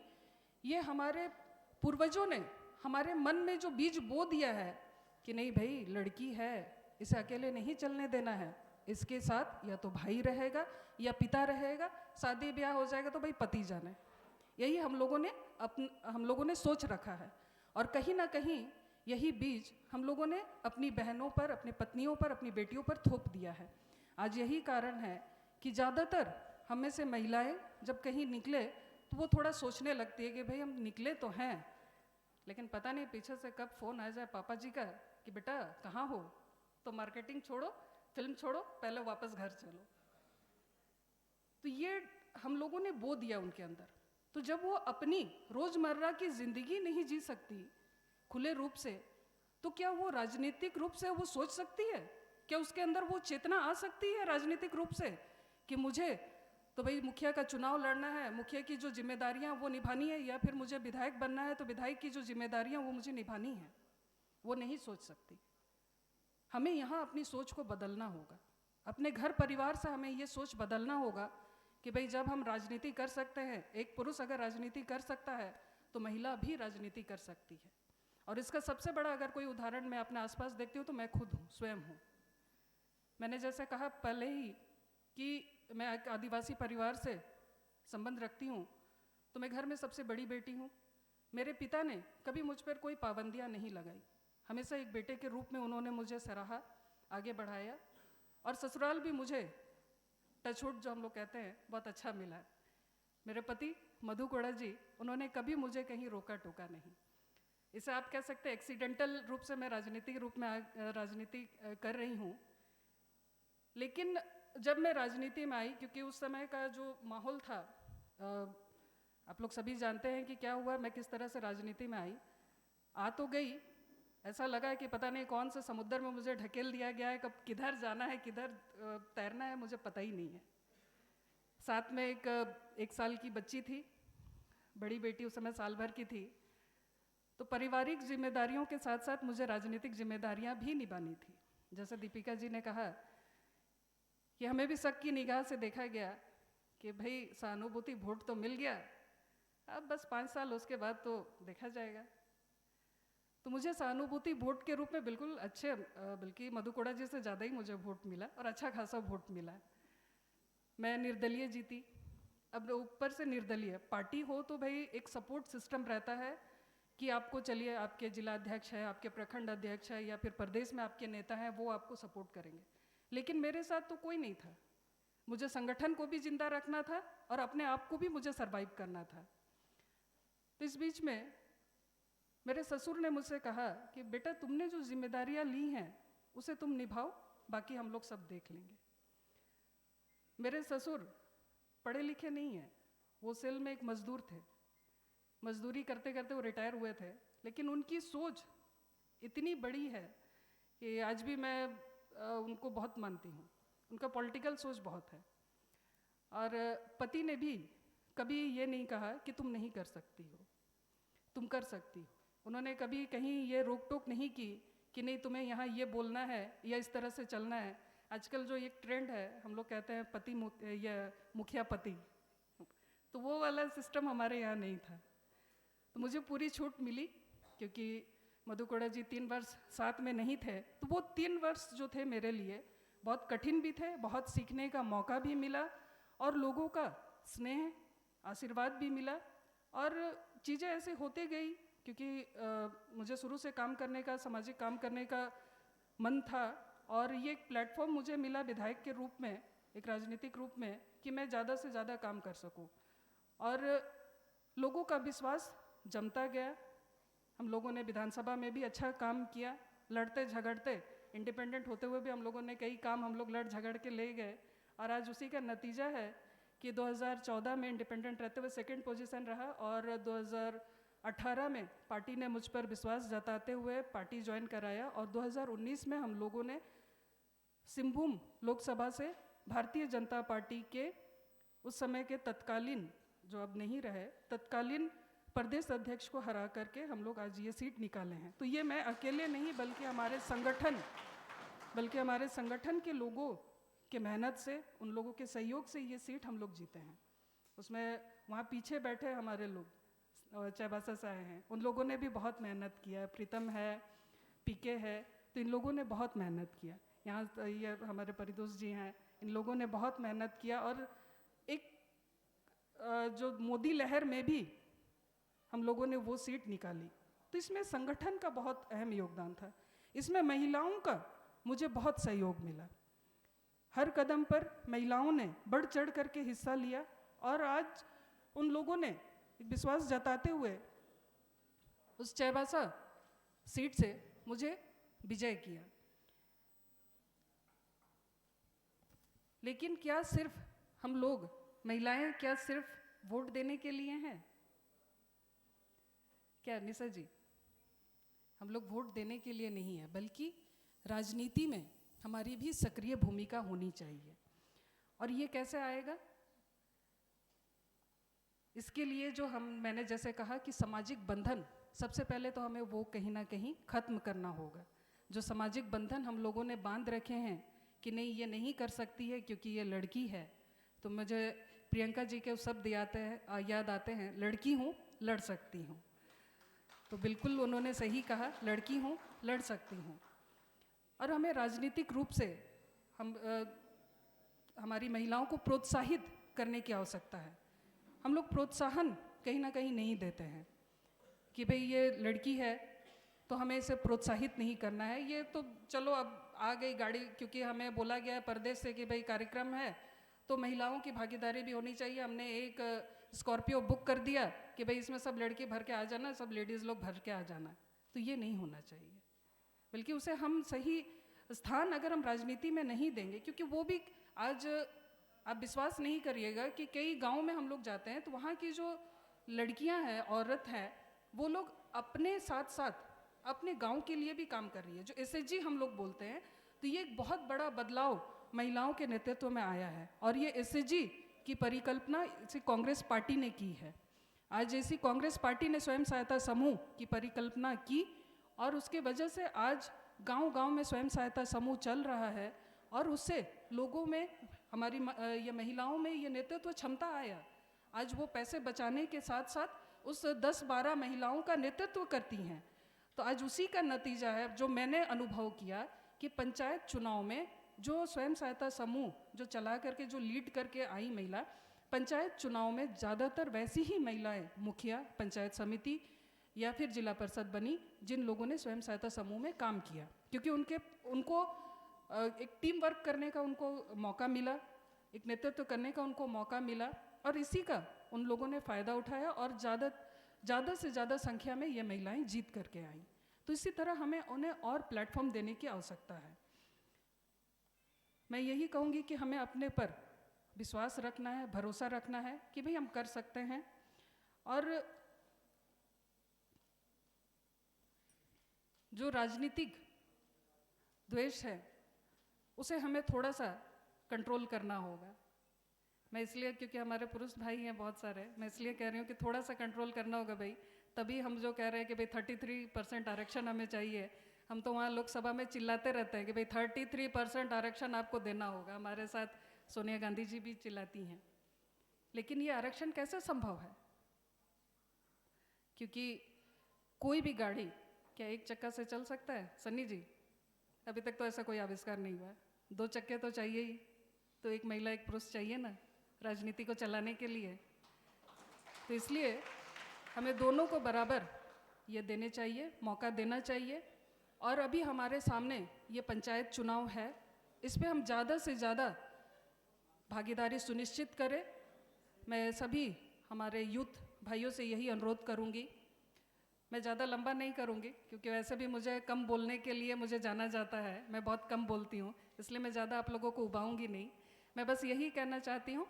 ये हमारे पूर्वजों ने हमारे मन में जो बीज बो दिया है कि नहीं भाई लड़की है, इसे अकेले नहीं चलने देना है, इसके साथ या तो भाई रहेगा या पिता रहेगा, शादी ब्याह हो जाएगा तो भाई पति जाने। यही हम लोगों ने सोच रखा है। और कहीं ना कहीं यही बीज हम लोगों ने अपनी बहनों पर, अपनी पत्नियों पर, अपनी बेटियों पर थोप दिया है। आज यही कारण है कि ज़्यादातर हम में से महिलाएं जब कहीं निकले तो वो थोड़ा सोचने लगती है कि भाई हम निकले तो हैं, लेकिन पता नहीं पीछे से कब फ़ोन आ जाए पापा जी का कि बेटा कहाँ हो, तो मार्केटिंग छोड़ो, फिल्म छोड़ो, पहले वापस घर चलो। तो ये हम लोगों ने बो दिया उनके अंदर। तो जब वो अपनी रोज़मर्रा की ज़िंदगी नहीं जी सकती खुले रूप से, तो क्या वो राजनीतिक रूप से वो सोच सकती है? क्या उसके अंदर वो चेतना आ सकती है राजनीतिक रूप से कि मुझे तो भाई मुखिया का चुनाव लड़ना है, मुखिया की जो जिम्मेदारियां वो निभानी है, या फिर मुझे विधायक बनना है तो विधायक की जो जिम्मेदारियां वो मुझे निभानी है? वो नहीं सोच सकती। हमें यहाँ अपनी सोच को बदलना होगा। अपने घर परिवार से हमें ये सोच बदलना होगा कि भाई जब हम राजनीति कर सकते हैं, एक पुरुष अगर राजनीति कर सकता है तो महिला भी राजनीति कर सकती है। और इसका सबसे बड़ा अगर कोई उदाहरण मैं अपने आसपास देखती हूँ तो मैं खुद हूँ, स्वयं हूँ। मैंने जैसे कहा पहले ही कि मैं एक आदिवासी परिवार से संबंध रखती हूँ, तो मैं घर में सबसे बड़ी बेटी हूँ। मेरे पिता ने कभी मुझ पर कोई पाबंदियाँ नहीं लगाई, हमेशा एक बेटे के रूप में उन्होंने मुझे सराहा, आगे बढ़ाया। और ससुराल भी मुझे टचवुड जो हम लोग कहते हैं बहुत अच्छा मिला है। मेरे पति मधु कोड़ा जी, उन्होंने कभी मुझे कहीं रोका टोका नहीं। इसे आप कह सकते हैं एक्सीडेंटल रूप से मैं राजनीति के रूप में राजनीति कर रही हूँ। लेकिन जब मैं राजनीति में आई, क्योंकि उस समय का जो माहौल था, आप लोग सभी जानते हैं कि क्या हुआ, मैं किस तरह से राजनीति में आई। आ तो गई, ऐसा लगा कि पता नहीं कौन से समुद्र में मुझे ढकेल दिया गया है, कब किधर जाना है, किधर तैरना है, मुझे पता ही नहीं है। साथ में एक साल की बच्ची थी, बड़ी बेटी उस समय साल भर की थी। तो पारिवारिक जिम्मेदारियों के साथ साथ मुझे राजनीतिक जिम्मेदारियां भी निभानी थी। जैसे दीपिका जी ने कहा कि हमें भी शक की निगाह से देखा गया कि भाई सहानुभूति वोट तो मिल गया, अब बस 5 साल उसके बाद तो देखा जाएगा। तो मुझे सहानुभूति वोट के रूप में बिल्कुल अच्छे, बल्कि मधु कोड़ा जी से ज़्यादा ही मुझे वोट मिला और अच्छा खासा वोट मिला। मैं निर्दलीय जीती। अब ऊपर से निर्दलीय पार्टी हो तो भाई एक सपोर्ट सिस्टम रहता है कि आपको चलिए आपके जिला अध्यक्ष है, आपके प्रखंड अध्यक्ष है, या फिर प्रदेश में आपके नेता हैं, वो आपको सपोर्ट करेंगे। लेकिन मेरे साथ तो कोई नहीं था। मुझे संगठन को भी जिंदा रखना था और अपने आप को भी मुझे सरवाइव करना था। तो इस बीच में मेरे ससुर ने मुझसे कहा कि बेटा तुमने जो जिम्मेदारियां ली हैं उसे तुम निभाओ, बाकी हम लोग सब देख लेंगे। मेरे ससुर पढ़े लिखे नहीं हैं, वो सेल में एक मजदूर थे, मजदूरी करते करते वो रिटायर हुए थे। लेकिन उनकी सोच इतनी बड़ी है कि आज भी मैं उनको बहुत मानती हूँ। उनका पॉलिटिकल सोच बहुत है। और पति ने भी कभी ये नहीं कहा कि तुम नहीं कर सकती हो, तुम कर सकती हो। उन्होंने कभी कहीं ये रोक टोक नहीं की कि नहीं तुम्हें यहाँ ये बोलना है या इस तरह से चलना है। आजकल जो एक ट्रेंड है, हम लोग कहते हैं पति या मुखिया पति, तो वो वाला सिस्टम हमारे यहाँ नहीं था। तो मुझे पूरी छूट मिली, क्योंकि मधु कोड़ा जी 3 वर्ष साथ में नहीं थे। तो वो 3 वर्ष जो थे मेरे लिए बहुत कठिन भी थे, बहुत सीखने का मौका भी मिला और लोगों का स्नेह आशीर्वाद भी मिला। और चीज़ें ऐसे होते गई, क्योंकि मुझे शुरू से काम करने का, सामाजिक काम करने का मन था। और ये एक प्लेटफॉर्म मुझे मिला विधायक के रूप में, एक राजनीतिक रूप में, कि मैं ज़्यादा से ज़्यादा काम कर सकूं। और लोगों का विश्वास जमता गया। हम लोगों ने विधानसभा में भी अच्छा काम किया, लड़ते झगड़ते, इंडिपेंडेंट होते हुए भी हम लोगों ने कई काम हम लोग लड़ झगड़ के ले गए। और आज उसी का नतीजा है कि 2014 में इंडिपेंडेंट रहते हुए 2nd पोजीशन रहा और 2018 में पार्टी ने मुझ पर विश्वास जताते हुए पार्टी ज्वाइन कराया। और 2019 में हम लोगों ने सिंहभूम लोकसभा से भारतीय जनता पार्टी के उस समय के तत्कालीन, जो अब नहीं रहे, तत्कालीन प्रदेश अध्यक्ष को हरा करके हम लोग आज ये सीट निकाले हैं। तो ये मैं अकेले नहीं, बल्कि हमारे संगठन के लोगों के मेहनत से, उन लोगों के सहयोग से ये सीट हम लोग जीते हैं। उसमें वहाँ पीछे बैठे हमारे लोग चाईबासा से आए हैं, उन लोगों ने भी बहुत मेहनत किया। प्रीतम है, पीके है, तो इन लोगों ने बहुत मेहनत किया। यहाँ ये हमारे परिदोष जी हैं, इन लोगों ने बहुत मेहनत किया। और एक जो मोदी लहर में भी हम लोगों ने वो सीट निकाली। तो इसमें संगठन का बहुत अहम योगदान था। इसमें महिलाओं का मुझे बहुत सहयोग मिला। हर कदम पर महिलाओं ने बढ़ चढ़ करके हिस्सा लिया और आज उन लोगों ने विश्वास जताते हुए उस चाईबासा सीट से मुझे विजय किया। लेकिन क्या सिर्फ हम लोग महिलाएं क्या सिर्फ वोट देने के लिए हैं? क्या निशा जी, हम लोग वोट देने के लिए नहीं है, बल्कि राजनीति में हमारी भी सक्रिय भूमिका होनी चाहिए। और ये कैसे आएगा? इसके लिए जो मैंने जैसे कहा कि सामाजिक बंधन सबसे पहले तो हमें वो कहीं ना कहीं ख़त्म करना होगा। जो सामाजिक बंधन हम लोगों ने बांध रखे हैं कि नहीं ये नहीं कर सकती है क्योंकि ये लड़की है, तो मुझे प्रियंका जी के शब्द याद आते हैं, लड़की हूँ लड़ सकती हूँ। तो बिल्कुल उन्होंने सही कहा, लड़की हूँ लड़ सकती हूँ। और हमें राजनीतिक रूप से हमारी महिलाओं को प्रोत्साहित करने की आवश्यकता है। हम लोग प्रोत्साहन कहीं ना कहीं नहीं देते हैं कि भाई ये लड़की है तो हमें इसे प्रोत्साहित नहीं करना है, ये तो चलो अब आ गई गाड़ी, क्योंकि हमें बोला गया है परदेश से कि भाई कार्यक्रम है तो महिलाओं की भागीदारी भी होनी चाहिए। हमने एक स्कॉर्पियो बुक कर दिया कि भाई इसमें सब लड़के भर के आ जाना, सब लेडीज़ लोग भर के आ जाना, तो ये नहीं होना चाहिए। बल्कि उसे हम सही स्थान अगर हम राजनीति में नहीं देंगे, क्योंकि वो भी आज आप विश्वास नहीं करिएगा कि कई गाँव में हम लोग जाते हैं तो वहाँ की जो लड़कियाँ हैं, औरत हैं, वो लोग अपने साथ साथ अपने गांव के लिए भी काम कर रही है, जो एसएचजी हम लोग बोलते हैं। तो ये एक बहुत बड़ा बदलाव महिलाओं के नेतृत्व में आया है और ये एसएचजी की परिकल्पना इसी कांग्रेस पार्टी ने की है। आज इसी कांग्रेस पार्टी ने स्वयं सहायता समूह की परिकल्पना की और उसके वजह से आज गांव-गांव में स्वयं सहायता समूह चल रहा है और उससे लोगों में हमारी ये महिलाओं में ये नेतृत्व क्षमता आया। आज वो पैसे बचाने के साथ साथ उस 10-12 महिलाओं का नेतृत्व करती हैं। तो आज उसी का नतीजा है जो मैंने अनुभव किया कि पंचायत चुनाव में जो स्वयं सहायता समूह जो चला करके जो लीड करके आई महिला, पंचायत चुनाव में ज़्यादातर वैसी ही महिलाएं मुखिया, पंचायत समिति या फिर जिला परिषद बनी जिन लोगों ने स्वयं सहायता समूह में काम किया, क्योंकि उनको एक टीम वर्क करने का उनको मौका मिला, एक नेतृत्व करने का उनको मौका मिला और इसी का उन लोगों ने फ़ायदा उठाया और ज़्यादा से ज़्यादा संख्या में ये महिलाएं जीत करके आईं। तो इसी तरह हमें उन्हें और प्लेटफॉर्म देने की आवश्यकता है। मैं यही कहूँगी कि हमें अपने पर विश्वास रखना है, भरोसा रखना है कि भाई हम कर सकते हैं। और जो राजनीतिक द्वेष है उसे हमें थोड़ा सा कंट्रोल करना होगा। मैं इसलिए, क्योंकि हमारे पुरुष भाई हैं बहुत सारे, मैं इसलिए कह रही हूँ कि थोड़ा सा कंट्रोल करना होगा भाई। तभी हम जो कह रहे हैं कि भाई 33% आरक्षण हमें चाहिए, हम तो वहाँ लोकसभा में चिल्लाते रहते हैं कि भाई 33% आरक्षण आपको देना होगा। हमारे साथ सोनिया गांधी जी भी चिल्लाती हैं। लेकिन ये आरक्षण कैसे संभव है? क्योंकि कोई भी गाड़ी क्या एक चक्का से चल सकता है सन्नी जी? अभी तक तो ऐसा कोई आविष्कार नहीं हुआ। 2 चक्के तो चाहिए ही, तो एक महिला एक पुरुष चाहिए ना राजनीति को चलाने के लिए। तो इसलिए हमें दोनों को बराबर ये देने चाहिए, मौका देना चाहिए। और अभी हमारे सामने ये पंचायत चुनाव है, इस पे हम ज़्यादा से ज़्यादा भागीदारी सुनिश्चित करें। मैं सभी हमारे यूथ भाइयों से यही अनुरोध करूँगी। मैं ज़्यादा लंबा नहीं करूँगी क्योंकि वैसे भी मुझे कम बोलने के लिए मुझे जाना जाता है, मैं बहुत कम बोलती हूँ, इसलिए मैं ज़्यादा आप लोगों को उबाऊँगी नहीं। मैं बस यही कहना चाहती हूँ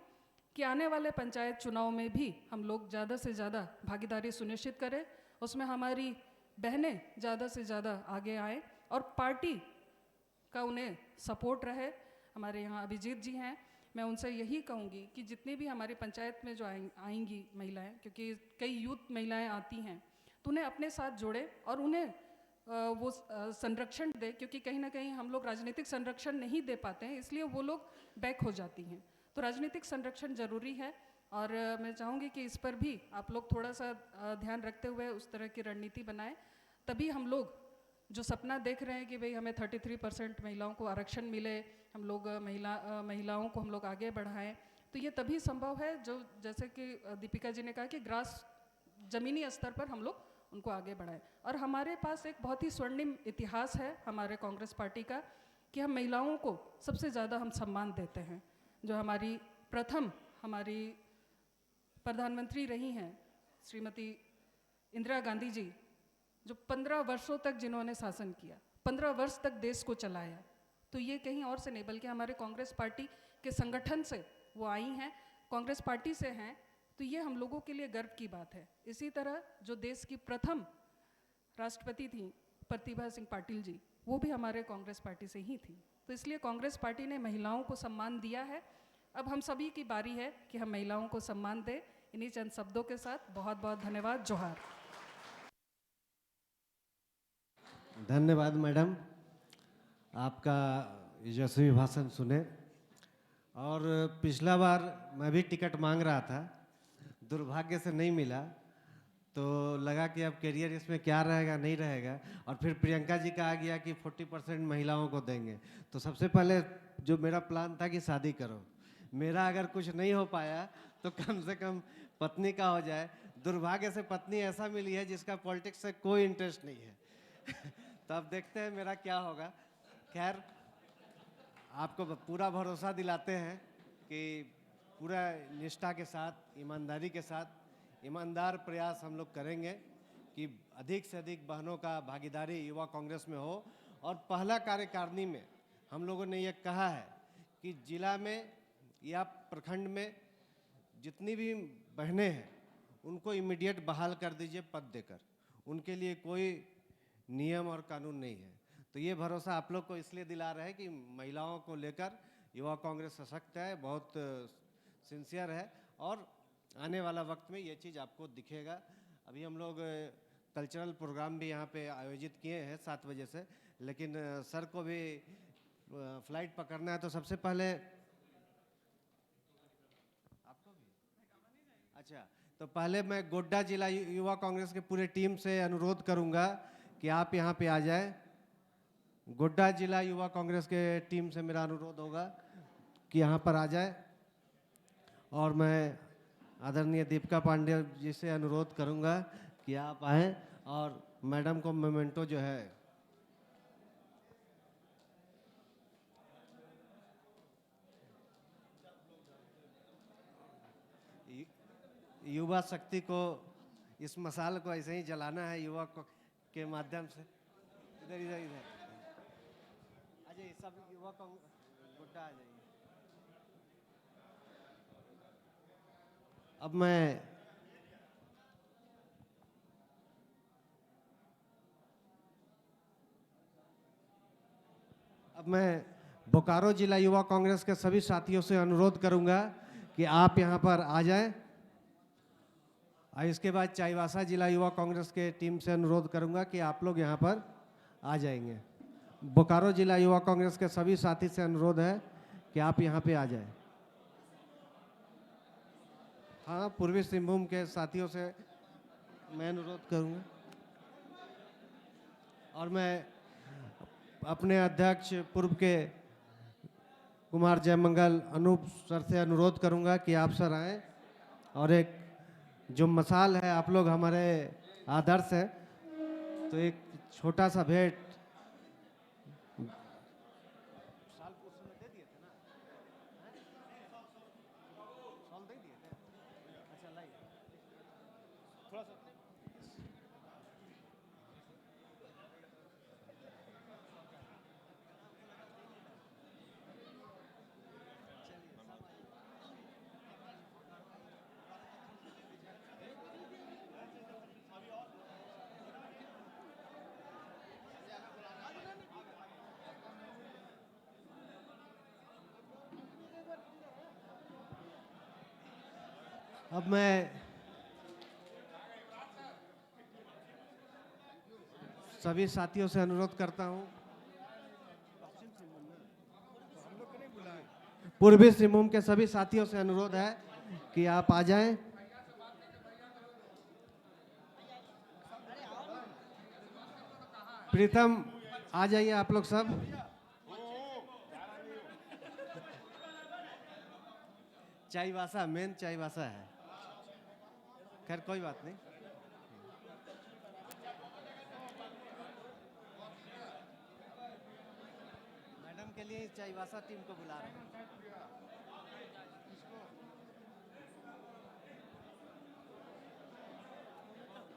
कि आने वाले पंचायत चुनाव में भी हम लोग ज़्यादा से ज़्यादा भागीदारी सुनिश्चित करें, उसमें हमारी बहनें ज़्यादा से ज़्यादा आगे आएँ और पार्टी का उन्हें सपोर्ट रहे। हमारे यहाँ अभिजीत जी हैं, मैं उनसे यही कहूँगी कि जितनी भी हमारी पंचायत में जो आएंगी महिलाएं, क्योंकि कई यूथ महिलाएं आती हैं, तो उन्हें अपने साथ जोड़े और उन्हें वो संरक्षण दे, क्योंकि कहीं ना कहीं हम लोग राजनीतिक संरक्षण नहीं दे पाते हैं, इसलिए वो लोग बैक हो जाती हैं। तो राजनीतिक संरक्षण जरूरी है और मैं चाहूँगी कि इस पर भी आप लोग थोड़ा सा ध्यान रखते हुए उस तरह की रणनीति बनाएं। तभी हम लोग जो सपना देख रहे हैं कि भाई हमें 33% महिलाओं को आरक्षण मिले, हम लोग महिलाओं को हम लोग आगे बढ़ाएं, तो ये तभी संभव है जो जैसे कि दीपिका जी ने कहा कि ज़मीनी स्तर पर हम लोग उनको आगे बढ़ाएं। और हमारे पास एक बहुत ही स्वर्णिम इतिहास है हमारे कांग्रेस पार्टी का कि हम महिलाओं को सबसे ज़्यादा हम सम्मान देते हैं। जो हमारी प्रथम हमारी प्रधानमंत्री रही हैं श्रीमती इंदिरा गांधी जी, जो 15 वर्षों तक जिन्होंने शासन किया, 15 वर्ष तक देश को चलाया, तो ये कहीं और से नहीं बल्कि हमारे कांग्रेस पार्टी के संगठन से वो आई हैं, कांग्रेस पार्टी से हैं। तो ये हम लोगों के लिए गर्व की बात है। इसी तरह जो देश की प्रथम राष्ट्रपति थी प्रतिभा सिंह पाटिल जी, वो भी हमारे कांग्रेस पार्टी से ही थी। तो इसलिए कांग्रेस पार्टी ने महिलाओं को सम्मान दिया है। अब हम सभी की बारी है कि हम महिलाओं को सम्मान दें। इन्हीं चंद शब्दों के साथ बहुत बहुत धन्यवाद। जोहार। धन्यवाद मैडम, आपका यशस्वी भाषण सुने। और पिछला बार मैं भी टिकट मांग रहा था, दुर्भाग्य से नहीं मिला, तो लगा कि अब करियर इसमें क्या रहेगा नहीं रहेगा, और फिर प्रियंका जी का आ गया कि 40% महिलाओं को देंगे। तो सबसे पहले जो मेरा प्लान था कि शादी करो, मेरा अगर कुछ नहीं हो पाया तो कम से कम पत्नी का हो जाए। दुर्भाग्य से पत्नी ऐसा मिली है जिसका पॉलिटिक्स से कोई इंटरेस्ट नहीं है। तो अब देखते हैं मेरा क्या होगा। खैर, आपको पूरा भरोसा दिलाते हैं कि पूरा निष्ठा के साथ, ईमानदारी के साथ, ईमानदार प्रयास हम लोग करेंगे कि अधिक से अधिक बहनों का भागीदारी युवा कांग्रेस में हो। और पहला कार्यकारिणी में हम लोगों ने ये कहा है कि जिला में या प्रखंड में जितनी भी बहनें हैं उनको इमीडिएट बहाल कर दीजिए पद देकर। उनके लिए कोई नियम और कानून नहीं है। तो ये भरोसा आप लोग को इसलिए दिला रहे हैं कि महिलाओं को लेकर युवा कांग्रेस सशक्त है, बहुत सिंसियर है, और आने वाला वक्त में ये चीज़ आपको दिखेगा। अभी हम लोग कल्चरल प्रोग्राम भी यहाँ पे आयोजित किए हैं 7 बजे से, लेकिन सर को भी फ्लाइट पकड़ना है। तो सबसे पहले आपको भी, अच्छा, तो पहले मैं गोड्डा जिला युवा कांग्रेस के पूरे टीम से अनुरोध करूंगा कि आप यहाँ पे आ जाए। गोड्डा जिला युवा कांग्रेस के टीम से मेरा अनुरोध होगा कि यहाँ पर आ जाए। और मैं आदरणीय दीपिका पांडे जी से अनुरोध करूंगा कि आप आएँ और मैडम को मोमेंटो जो है युवा शक्ति को, इस मसाल को ऐसे ही जलाना है युवा के माध्यम से। इधर इधर इधर आ जाइए, सब युवा को गुड्डा आ जाइए। अब मैं बोकारो जिला युवा कांग्रेस के सभी साथियों से अनुरोध करूंगा कि आप यहाँ पर आ जाएं। और इसके बाद चाईबासा जिला युवा कांग्रेस के टीम से अनुरोध करूंगा कि आप लोग यहाँ पर आ जाएंगे। बोकारो जिला युवा कांग्रेस के सभी साथी से अनुरोध है कि आप यहाँ पे आ जाएं। हाँ, पूर्वी सिंहभूम के साथियों से मैं अनुरोध करूंगा। और मैं अपने अध्यक्ष पूर्व के कुमार जयमंगल अनूप सर से अनुरोध करूंगा कि आप सर आएँ और एक जो मसाल है, आप लोग हमारे आदर्श है, तो एक छोटा सा भेंट साल को उसमें दे दिए थे ना, साल दे दिए थे। अच्छा, लाइए थोड़ा सा। अब मैं सभी साथियों से अनुरोध करता हूं, पूर्वी सिंहभूम के सभी साथियों से अनुरोध है कि आप आ जाएं। प्रीतम, आ जाइए आप लोग सब। चाईबासा, मेन चाईबासा है। खैर कोई बात नहीं। मैडम के लिए चाईबासा टीम को बुला रहे हैं।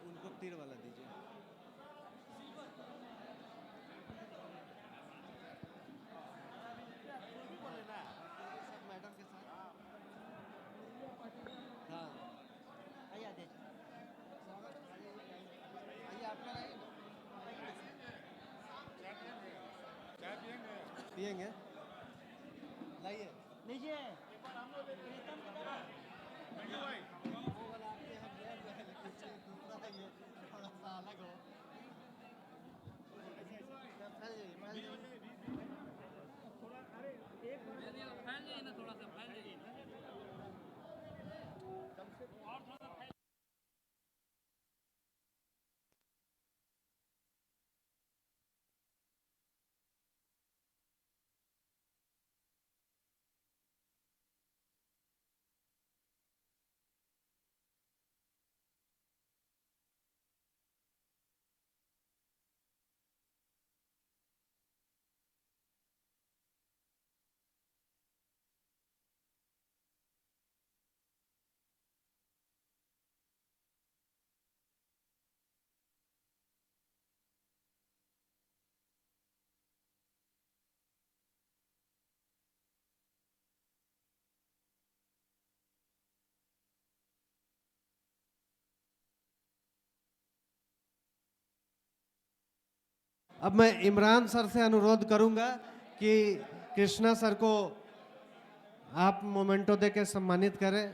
उनको तीर वाला दीजिए। सब मैडम के साथ। हाँ, आइए आइए, आप लोग आइए। पिएंगे, लाइए, लीजिए। वो वाला आपके यहाँ गया है, लेकिन दूसरा है, ये थोड़ा सा अलग हो। अब मैं इमरान सर से अनुरोध करूंगा कि कृष्णा सर को आप मोमेंटो दे के सम्मानित करें।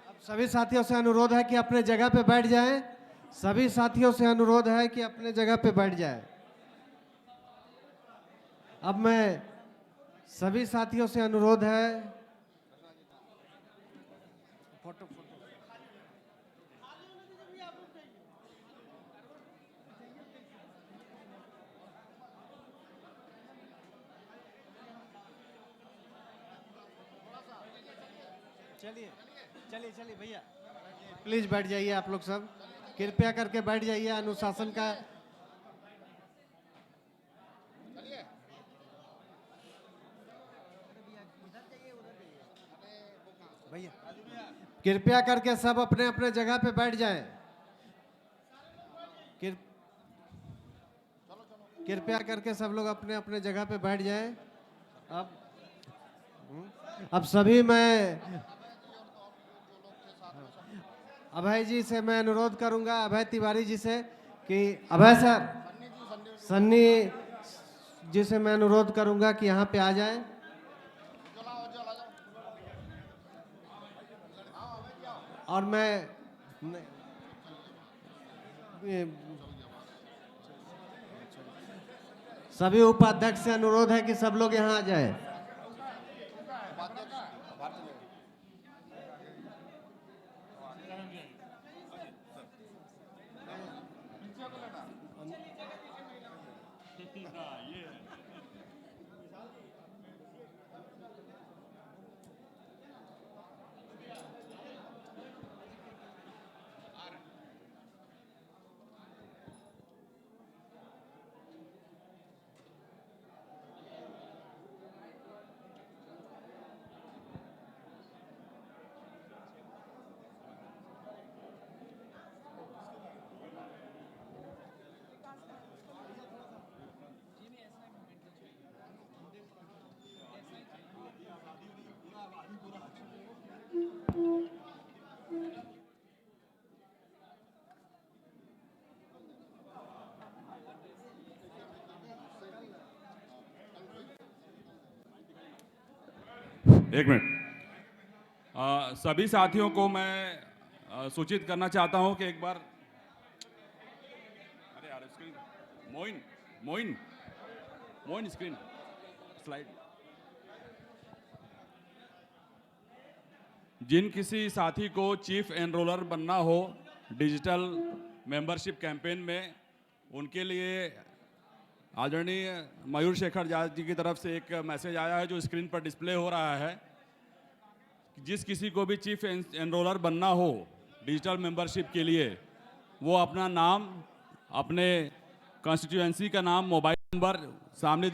अब सभी साथियों से अनुरोध है कि अपने जगह पे बैठ जाएं। सभी साथियों से अनुरोध है कि अपने जगह पे बैठ जाएं। अब मैं सभी साथियों से अनुरोध है फोटो चलिए चलिए चलिए भैया प्लीज बैठ जाइए। आप लोग सब कृपया करके बैठ जाइए। अनुशासन का भैया कृपया करके सब अपने अपने जगह पे बैठ जाएं। कृपया करके सब लोग अपने अपने जगह पे बैठ जाएं। अब सभी मैं अभय जी से मैं अनुरोध करूंगा, अभय तिवारी जी से, कि अभय सर, सन्नी जी से मैं अनुरोध करूंगा कि यहाँ पे आ जाएं। और मैं सभी उपाध्यक्ष से अनुरोध है कि सब लोग यहाँ आ जाएं। एक मिनट। सभी साथियों को मैं सूचित करना चाहता हूं कि एक बार, अरे यार screen, Moin Moin Moin screen slide. जिन किसी साथी को चीफ एनरोलर बनना हो डिजिटल मेंबरशिप कैंपेन में, उनके लिए आदरणीय मयूर शेखर जी की तरफ से एक मैसेज आया है जो स्क्रीन पर डिस्प्ले हो रहा है। जिस किसी को भी चीफ एनरोलर बनना हो डिजिटल मेंबरशिप के लिए, वो अपना नाम, अपने कॉन्स्टिट्यूएंसी का नाम, मोबाइल नंबर सामने